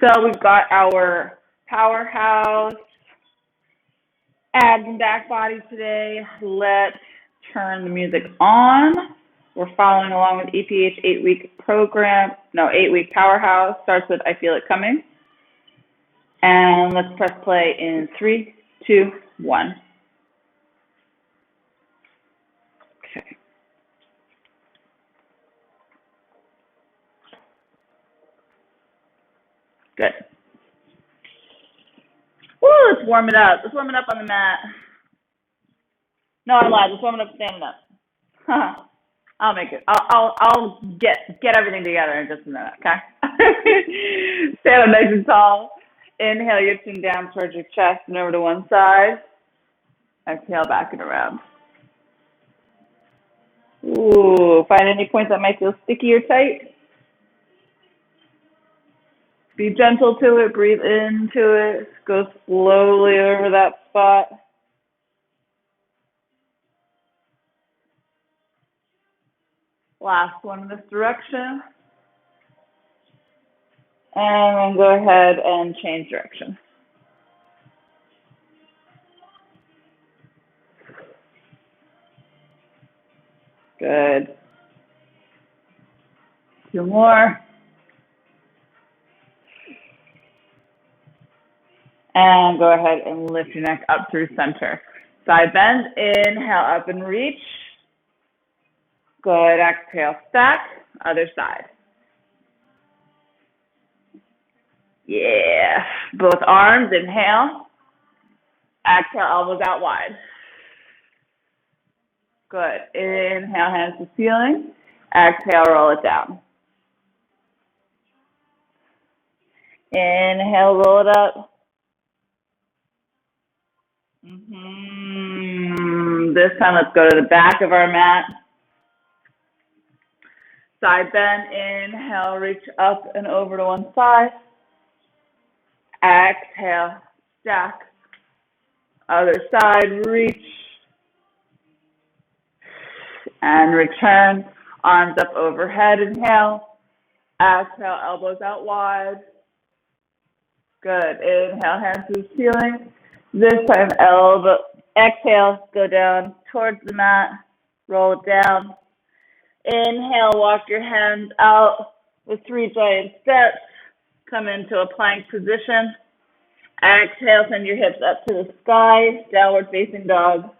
So we've got our powerhouse abs and back body today. Let's turn the music on. We're following along with EPH 8-week program. No, 8-week powerhouse. Starts with I Feel It Coming. And let's press play in 3, 2, 1. Okay. Good. Woo, let's warm it up. Let's warm it up on the mat. No, I'm live. Let's warm it up standing up. I'll make it. I'll get everything together in just a minute, okay? Stand up nice and tall. Inhale your chin down towards your chest and over to one side. Exhale back and around. Ooh, find any points that might feel sticky or tight. Be gentle to it, breathe into it, go slowly over that spot. Last one in this direction. And then go ahead and change direction. Good. 2 more. And go ahead and lift your neck up through center. Side bend, inhale up and reach. Good, exhale, stack, other side. Yeah, both arms, inhale. Exhale, elbows out wide. Good, inhale, hands to ceiling. Exhale, roll it down. Inhale, roll it up. This time, let's go to the back of our mat. Side bend, inhale, reach up and over to one side. Exhale, stack. Other side, reach. And return. Arms up overhead, inhale. Exhale, elbows out wide. Good. Inhale, hands to the ceiling. This time, exhale, go down towards the mat. Roll it down. Inhale, walk your hands out with 3 giant steps. Come into a plank position. Exhale, send your hips up to the sky, downward facing dog.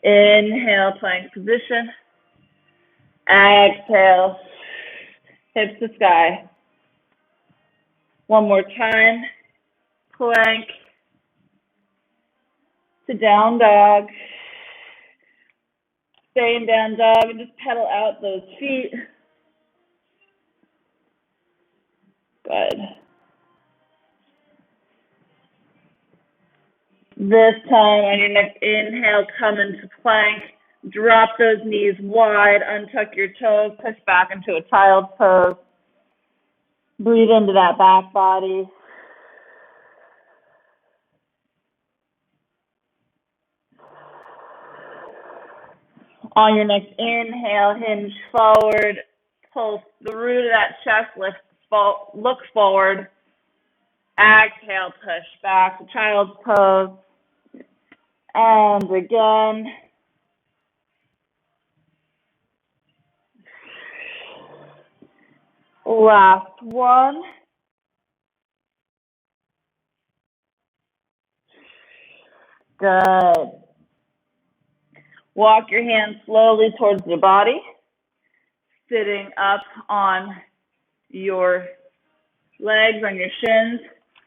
Inhale, plank position. Exhale, hips to sky. One more time. Plank to down dog. Stay in down dog and just pedal out those feet. Good. This time on your next inhale, come into plank. Drop those knees wide, untuck your toes, push back into a child's pose. Breathe into that back body. On your next inhale, hinge forward, pull the root of that chest, look forward. Exhale, push back to child's pose. And again. Last one. Good. Walk your hands slowly towards the body, sitting up on your legs, on your shins.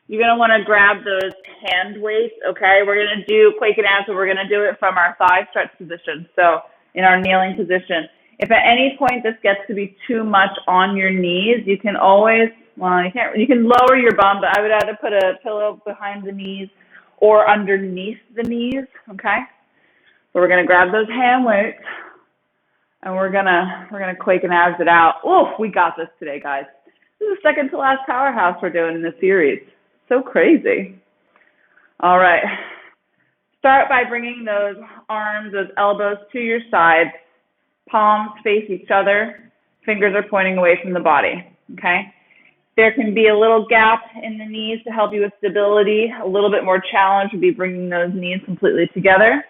You're going to want to grab those hand weights, okay? We're going to do quake and abs, but we're going to do it from our thigh stretch position, so in our kneeling position. If at any point this gets to be too much on your knees, you can always, you can lower your bum, but I would either put a pillow behind the knees or underneath the knees, okay? So we're going to grab those hand weights, and we're gonna quake and abs it out. Oof, we got this today, guys. This is the second to last powerhouse we're doing in this series. So crazy. All right. Start by bringing those arms, those elbows to your sides. Palms face each other. Fingers are pointing away from the body, okay? There can be a little gap in the knees to help you with stability. A little bit more challenge would be bringing those knees completely together.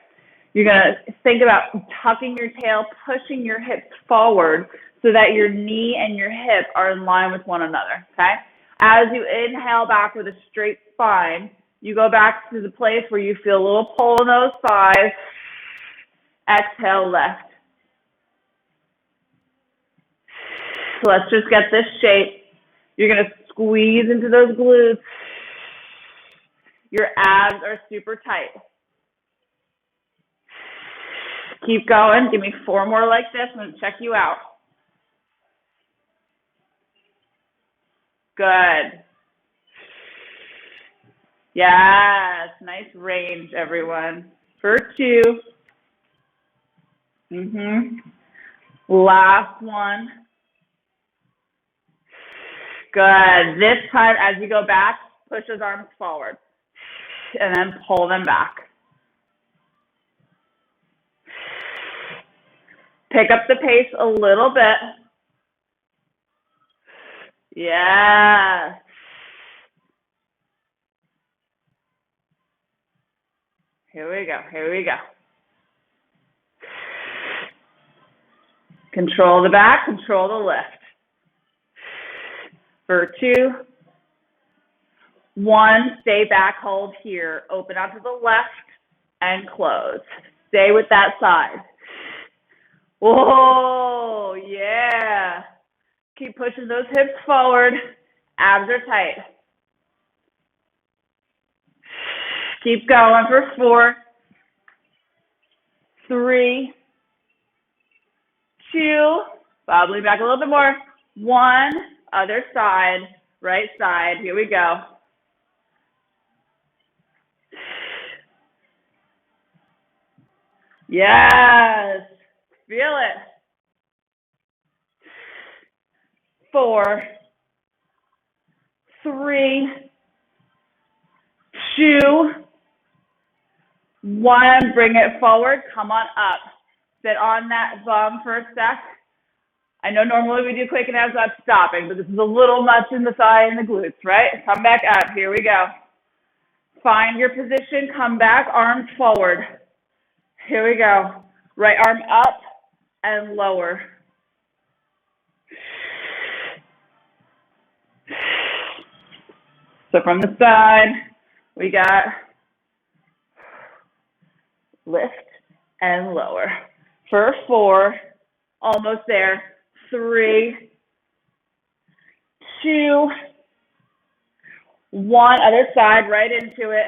You're going to think about tucking your tail, pushing your hips forward so that your knee and your hip are in line with one another, okay? As you inhale back with a straight spine, you go back to the place where you feel a little pull in those thighs. Exhale, left. So let's just get this shape. You're going to squeeze into those glutes. Your abs are super tight. Keep going. Give me 4 more like this. I'm going to check you out. Good. Yes. Nice range, everyone. For 2. Last one. Good. This time, as you go back, push those arms forward. And then pull them back. Pick up the pace a little bit. Yeah. Here we go. Here we go. Control the back, control the lift. For 2. 1, stay back, hold here. Open out to the left and close. Stay with that side. Whoa, yeah. Keep pushing those hips forward. Abs are tight. Keep going for 4, 3, 2, wobbly back a little bit more. 1, other side, right side. Here we go. Yes. Feel it. 4, 3, 2, 1. Bring it forward. Come on up. Sit on that bum for a sec. I know normally we do quick and abs without stopping, but this is a little much in the thigh and the glutes, right? Come back up. Here we go. Find your position. Come back. Arms forward. Here we go. Right arm up and lower. So from the side, we got lift and lower. For 4, almost there. 3, 2, 1. Other side, right into it.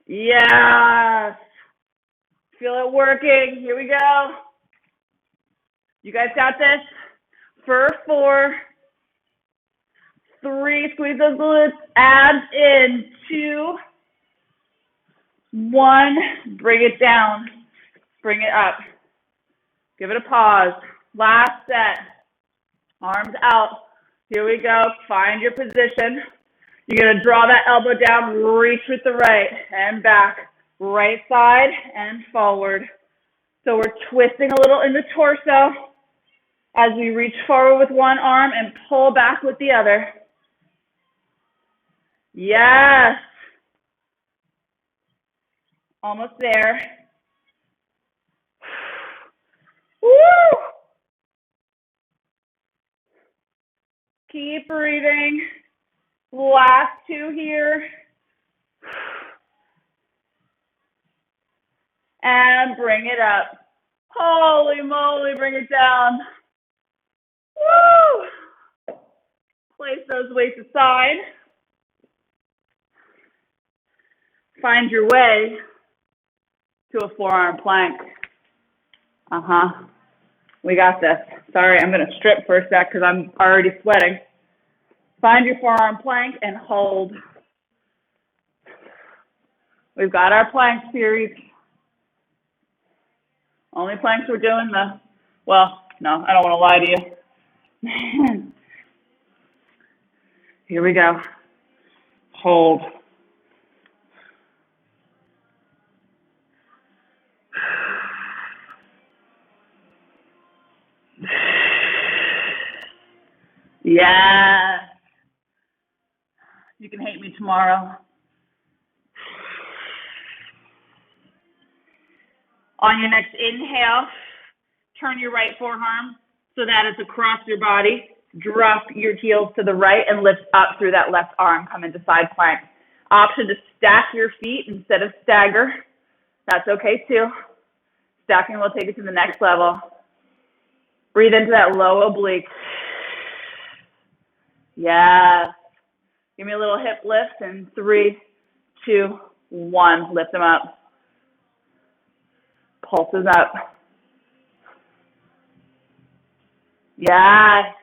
Yes. Feel it working. Here we go. You guys got this? For 4, 3, squeeze those glutes, abs in. 2, 1, bring it down, bring it up. Give it a pause. Last set. Arms out. Here we go. Find your position. You're going to draw that elbow down, reach with the right and back. Right side and forward. So we're twisting a little in the torso as we reach forward with one arm and pull back with the other. Yes. Almost there. Woo! Keep breathing. Last 2 here. And bring it up. Holy moly, bring it down. Woo! Place those weights aside. Find your way to a forearm plank. We got this. Sorry, I'm going to strip for a sec because I'm already sweating. Find your forearm plank and hold. We've got our plank series. Only planks we're doing well, no, I don't want to lie to you. Here we go. Hold. Yeah. You can hate me tomorrow. On your next inhale, turn your right forearm so that it's across your body. Drop your heels to the right and lift up through that left arm. Come into side plank. Option to stack your feet instead of stagger. That's okay too. Stacking will take it to the next level. Breathe into that low oblique. Yes. Give me a little hip lift in 3, 2, 1. Lift them up. Pulses up. Yes.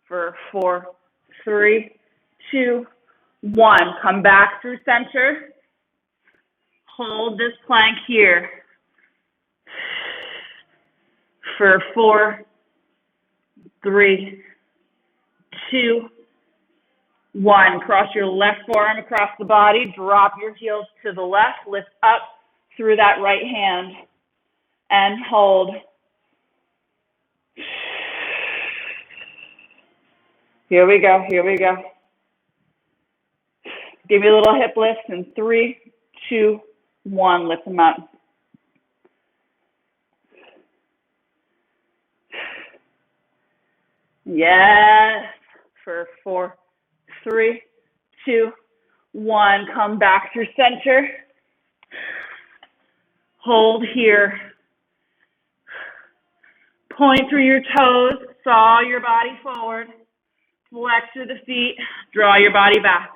For 4, 3, 2, 1. Come back through center. Hold this plank here. For 4, 3, 2, 1. Cross your left forearm across the body. Drop your heels to the left. Lift up through that right hand. And hold. Here we go. Here we go. Give me a little hip lift in 3, 2, 1. Lift them up. Yes. For 4, 3, 2, 1. Come back through center. Hold here. Point through your toes. Saw your body forward. Flex through the feet. Draw your body back.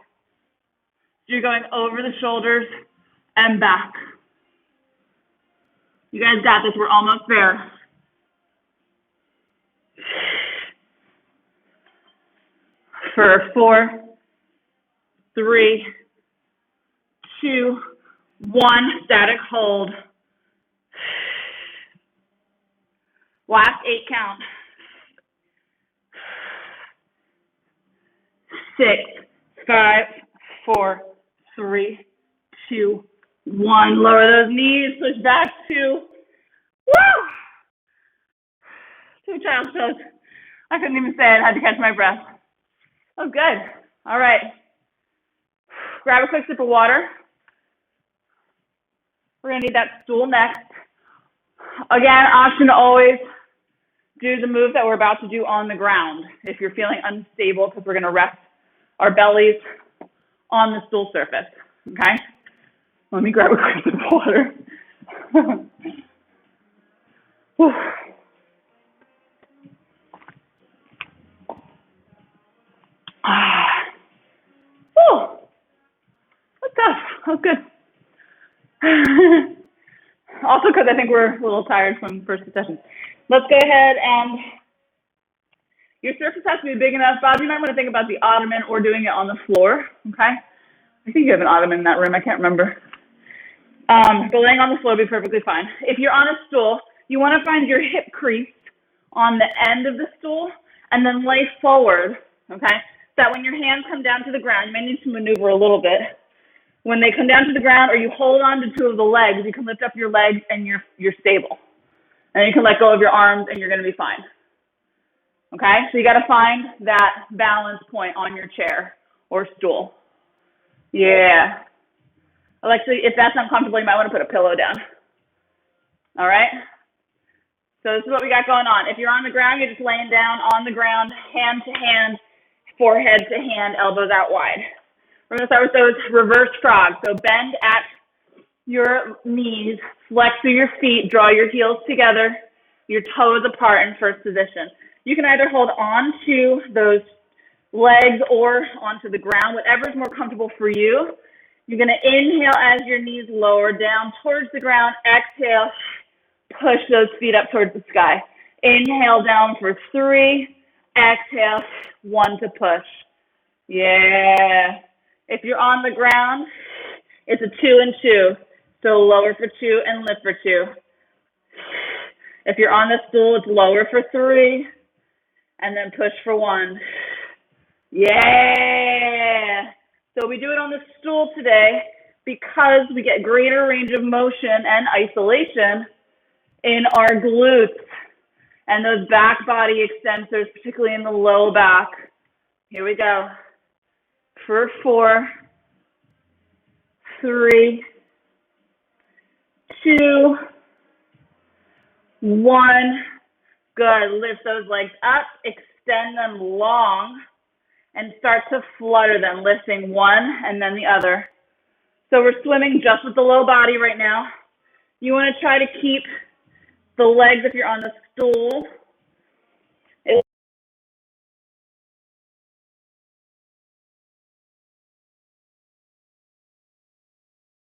So you're going over the shoulders and back. You guys got this. We're almost there. For 4, 3, 2, 1. Static hold. Last 8 count. 6, 5, 4, 3, 2, 1. Lower those knees. Push back 2. Woo! 2 child's pose. I couldn't even say it. I had to catch my breath. Oh, good. All right. Grab a quick sip of water. We're going to need that stool next. Again, option to always do the move that we're about to do on the ground if you're feeling unstable, because we're going to rest our bellies on the stool surface. Okay? Let me grab a quick sip of water. Oh, that's tough. That was good. Also, because I think we're a little tired from the first session. Let's go ahead and your surface has to be big enough. Bob, you might want to think about the ottoman or doing it on the floor. Okay? I think you have an ottoman in that room. I can't remember. But laying on the floor would be perfectly fine. If you're on a stool, you want to find your hip crease on the end of the stool and then lay forward. Okay? So that when your hands come down to the ground, you may need to maneuver a little bit. When they come down to the ground or you hold on to 2 of the legs, you can lift up your legs and you're stable. And you can let go of your arms and you're going to be fine. Okay? So you got to find that balance point on your chair or stool. Yeah. Actually, if that's uncomfortable, you might want to put a pillow down. All right? So this is what we got going on. If you're on the ground, you're just laying down on the ground, hand to hand, forehead to hand, elbows out wide. We're going to start with those reverse frogs. So bend at your knees, flex through your feet, draw your heels together, your toes apart in first position. You can either hold on to those legs or onto the ground, whatever is more comfortable for you. You're going to inhale as your knees lower down towards the ground. Exhale, push those feet up towards the sky. Inhale down for 3. Exhale, 1 to push. Yeah. If you're on the ground, it's a 2 and 2. So lower for 2 and lift for 2. If you're on the stool, it's lower for 3 and then push for 1. Yeah. So we do it on the stool today because we get greater range of motion and isolation in our glutes And those back body extensors, particularly in the low back. Here we go. For 4, 3, 2, 1. Good. Lift those legs up, extend them long, and start to flutter them, lifting one and then the other. So we're swimming just with the low body right now. You want to try to keep the legs, if you're on the stool,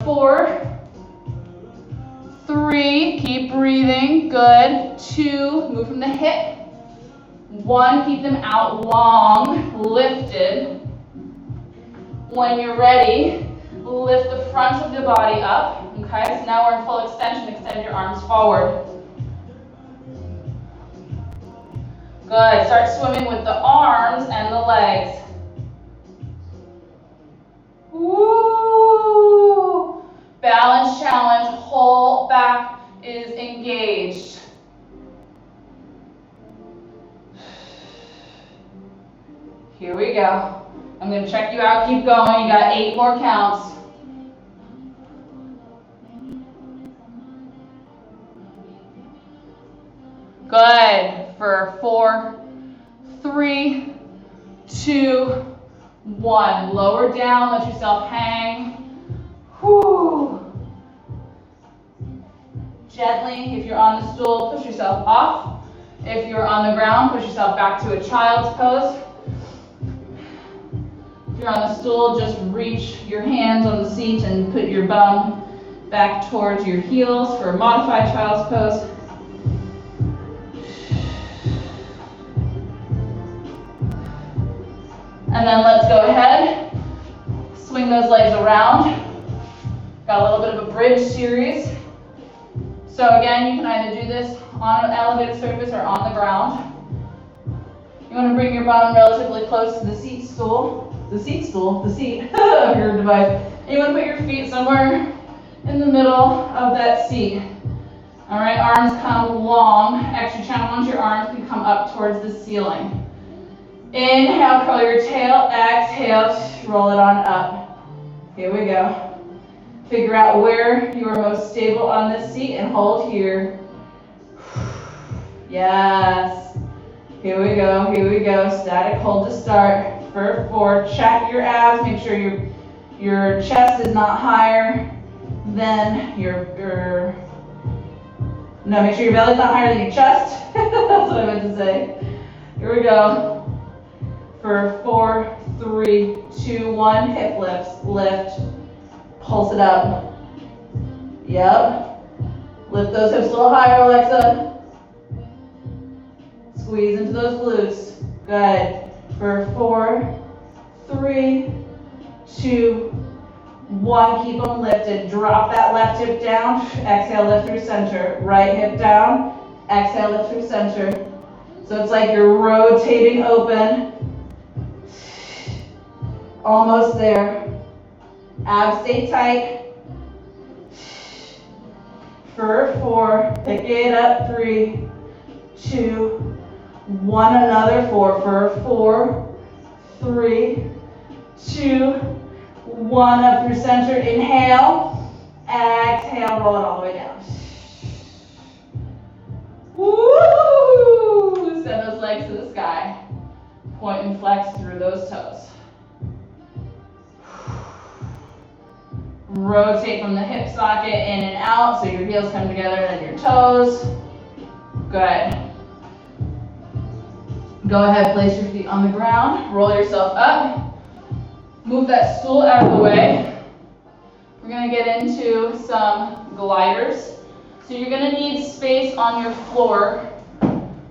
4, 3, keep breathing, good. 2, move from the hip. 1, keep them out long, lifted. When you're ready, lift the front of the body up, okay? So now we're in full extension, extend your arms forward. Good, start swimming with the arms and the legs. Woo! Balance challenge, whole back is engaged. Here we go. I'm going to check you out, keep going. You got 8 more counts. Good. For 4, 3, 2, 1. Lower down, let yourself hang. Whew. Gently, if you're on the stool, push yourself off. If you're on the ground, push yourself back to a child's pose. If you're on the stool, just reach your hands on the seat and put your bum back towards your heels for a modified child's pose. And then let's go ahead, swing those legs around. Got a little bit of a bridge series. So again, you can either do this on an elevated surface or on the ground. You want to bring your bottom relatively close to the seat of your device. And you want to put your feet somewhere in the middle of that seat. All right, arms come long. Extra channel onto your arms can come up towards the ceiling. Inhale, curl your tail. Exhale, roll it on up. Here we go. Figure out where you are most stable on this seat and hold here. Yes. Here we go, here we go. Static hold to start. For 4, check your abs. Make sure your chest is not higher than make sure your belly's not higher than your chest. That's what I meant to say. Here we go. For 4, 3, 2, 1, hip lifts, lift, pulse it up. Yep. Lift those hips a little higher, Alexa. Squeeze into those glutes. Good. For 4, 3, 2, 1. Keep them lifted. Drop that left hip down. Exhale, lift through center. Right hip down. Exhale, lift through center. So it's like you're rotating open. Almost there. Abs stay tight. For 4, pick it up. 3, 2, 1. Another 4. For 4, 3, 2, 1. Up through center. Inhale. Exhale. Roll it all the way down. Woo! Send those legs to the sky. Point and flex through those toes. Rotate from the hip socket in and out so your heels come together and then your toes. Good. Go ahead, place your feet on the ground. Roll yourself up. Move that stool out of the way. We're going to get into some gliders. So you're going to need space on your floor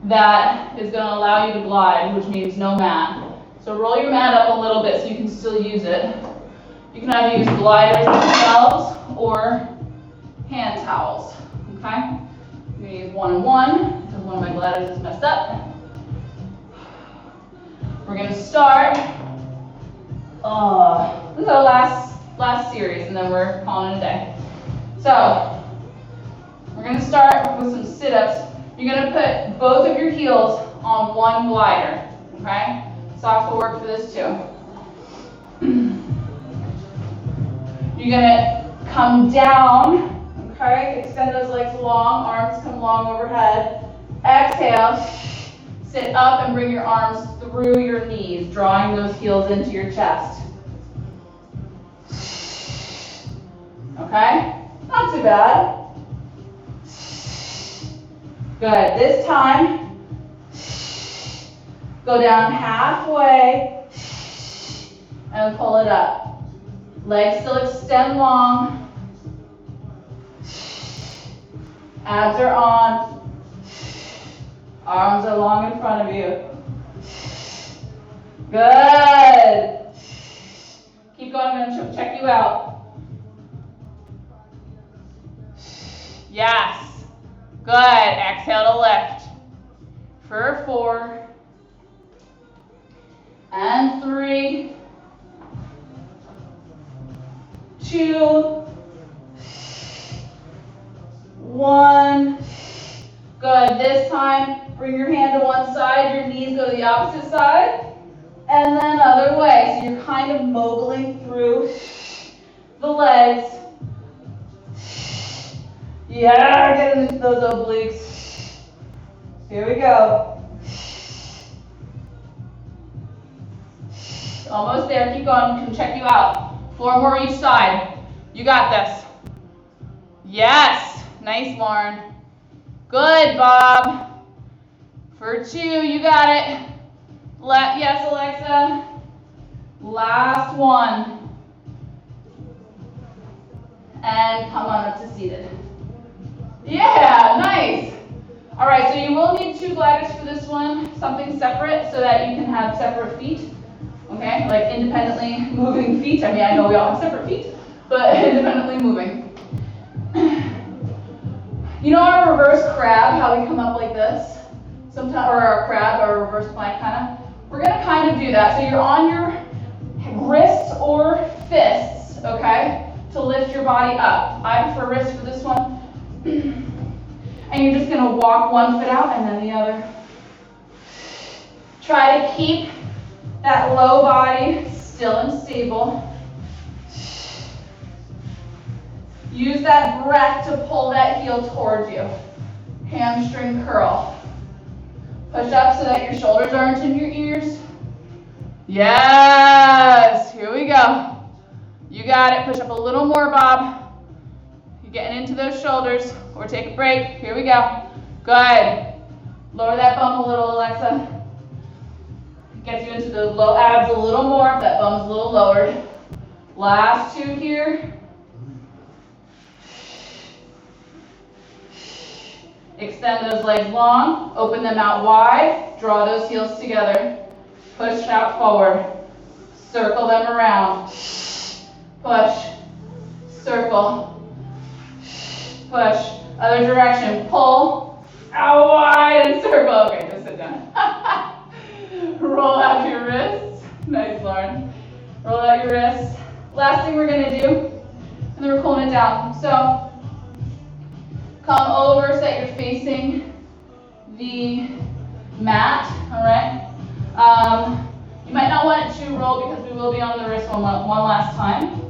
that is going to allow you to glide, which means no mat. So roll your mat up a little bit so you can still use it. You can either use gliders themselves or hand towels, okay? I'm going to use 1 and 1 because one of my gliders is messed up. We're going to start. This is our last series, and then we're calling it a day. So we're going to start with some sit-ups. You're gonna put both of your heels on one glider, okay? Socks will work for this too. You're gonna come down, okay? Extend those legs long, arms come long overhead. Exhale, sit up and bring your arms through your knees, drawing those heels into your chest. Okay? Not too bad. Good. This time, go down halfway and pull it up. Legs still extend long. Abs are on. Arms are long in front of you. Good. Keep going. I'm going to check you out. Yes. Good. Exhale to lift. For 4. And 3. 2. 1. Good. This time, bring your hand to one side, your knees go to the opposite side, and then other way. So you're kind of moguling through the legs. Yeah, get into those obliques. Here we go. Almost there. Keep going. Can check you out. 4 more each side. You got this. Yes. Nice, Lauren. Good, Bob. For 2, you got it. Yes, Alexa. Last one. And come on up to seated. Yeah, nice. All right, so you will need 2 gliders for this one, something separate so that you can have separate feet. Okay, like independently moving feet. I mean, I know we all have separate feet, but independently moving. You know our reverse crab, how we come up like this? Sometimes, or our crab, or reverse plank kind of. We're going to kind of do that. So you're on your wrists or fists, okay, to lift your body up. I prefer wrists for this one. And you're just going to walk one foot out and then the other. Try to keep that low body still and stable. Use that breath to pull that heel towards you. Hamstring curl. Push up so that your shoulders aren't in your ears. Yes, here we go. You got it. Push up a little more, Bob. You're getting into those shoulders. Or take a break. Here we go. Good. Lower that bum a little, Alexa. Gets you into the low abs a little more if that bum's a little lowered. Last 2 here. Extend those legs long, open them out wide, draw those heels together. Push out forward. Circle them around. Push. Circle. Push. Other direction. Pull. Out wide and circle. Okay, just sit down. Roll out your wrists. Nice, Lauren. Roll out your wrists. Last thing we're going to do, and then we're pulling it down. So, come over so that you're facing the mat, all right? You might not want it to roll because we will be on the wrist one last time.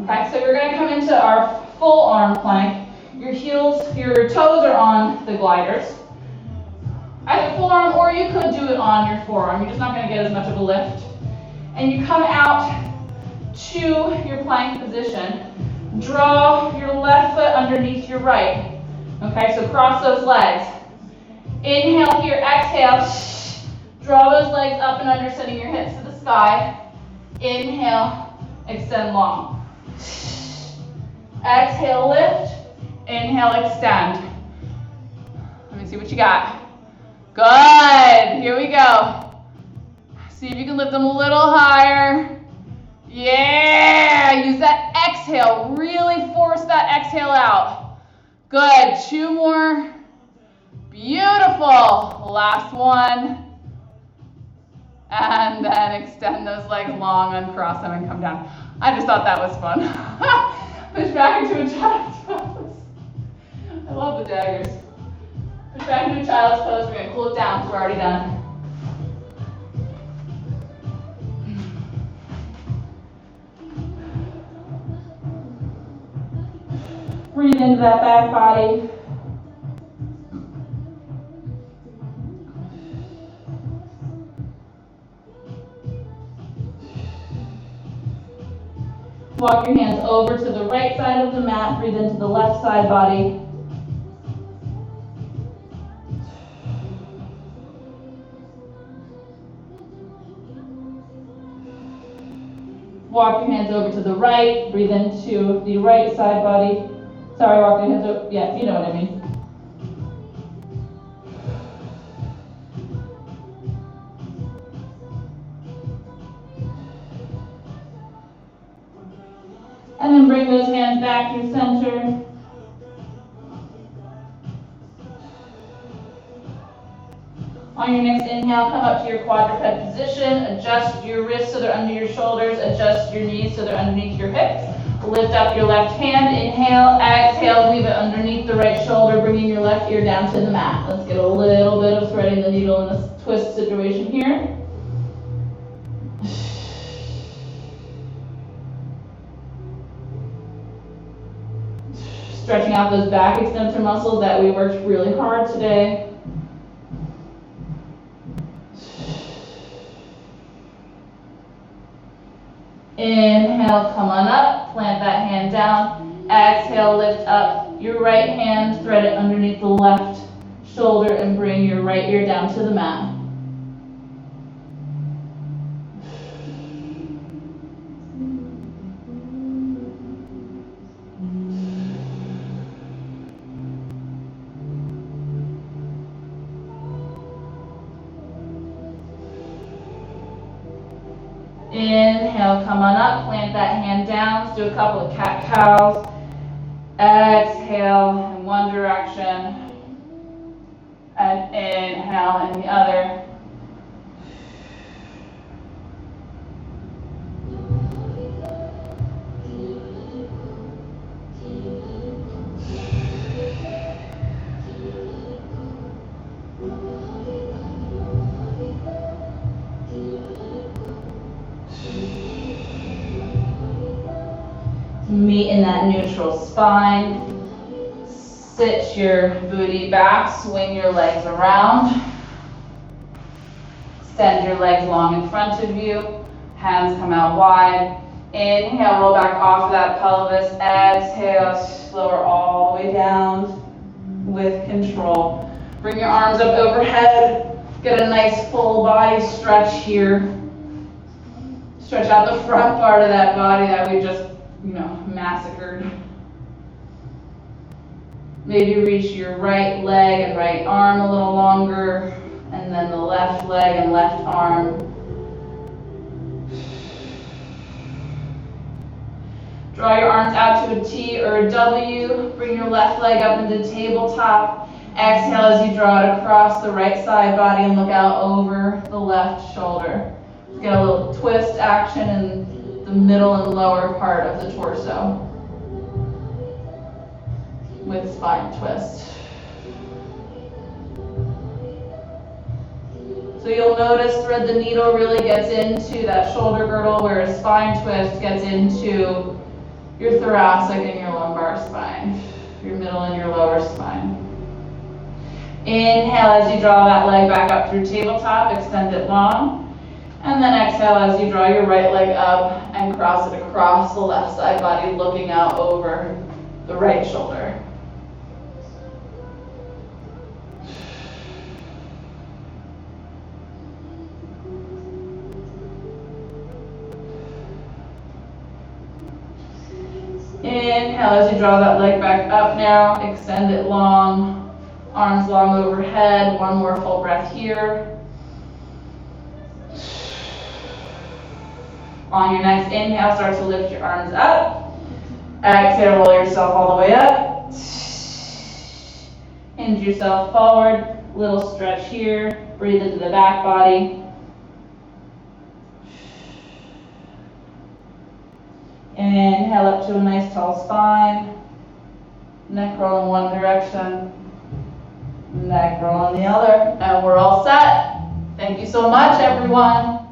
Okay, so you're going to come into our full arm plank. Your heels, your toes are on the gliders. Either full arm or you could do it on your forearm. You're just not going to get as much of a lift. And you come out to your plank position. Draw your left foot underneath your right. Okay, so cross those legs. Inhale here, exhale. Draw those legs up and under, sending your hips to the sky. Inhale, extend long. Exhale, lift. Inhale, extend. Let me see what you got. Good. Here we go. See if you can lift them a little higher. Yeah. Use that exhale. Really force that exhale out. Good. 2 more. Beautiful. Last one. And then extend those legs long, uncross them, and come down. I just thought that was fun. Push back into a child's pose. I love the daggers. Push Back into child's pose. We're going to cool it down because we're already done. Breathe into that back body. Walk your hands over to the right side of the mat. Breathe into the left side body. Walk your hands over to the right. Breathe into the right side body. Sorry, walk your hands over. Yes, you know what I mean. And then bring those hands back to center. On your next inhale, come up to your quadruped position. Adjust your wrists so they're under your shoulders. Adjust your knees so they're underneath your hips. Lift up your left hand. Inhale, exhale, leave it underneath the right shoulder, bringing your left ear down to the mat. Let's get a little bit of threading the needle in this twist situation here. Stretching out those back extensor muscles that we worked really hard today. Inhale, come on up, plant that hand down. Exhale, lift up your right hand, thread it underneath the left shoulder and bring your right ear down to the mat. Inhale, come on up, plant that hand down. Let's do a couple of cat-cows. Exhale in one direction, and inhale in the other. Meet in that neutral spine. Sit your booty back, swing your legs around. Extend your legs long in front of you. Hands come out wide. Inhale, roll back off of that pelvis. Exhale, lower all the way down with control. Bring your arms up overhead. Get a nice full body stretch here. Stretch out the front part of that body that we just massacred. Maybe reach your right leg and right arm a little longer, and then the left leg and left arm. Draw your arms out to a T or a W. Bring your left leg up into tabletop. Exhale as you draw it across the right side body and look out over the left shoulder. Get a little twist action in the middle and lower part of the torso with spine twist. So you'll notice thread the needle really gets into that shoulder girdle, whereas spine twist gets into your thoracic and your lumbar spine, your middle and your lower spine. Inhale as you draw that leg back up through tabletop, extend it long. And then exhale as you draw your right leg up and cross it across the left side body, looking out over the right shoulder. Inhale as you draw that leg back up now, extend it long, arms long overhead, one more full breath here. On your next inhale, start to lift your arms up. Exhale, roll yourself all the way up. Hinge yourself forward, little stretch here, breathe into the back body. Inhale up to a nice tall spine. Neck roll in one direction. Neck roll on the other. And we're all set. Thank you so much, everyone.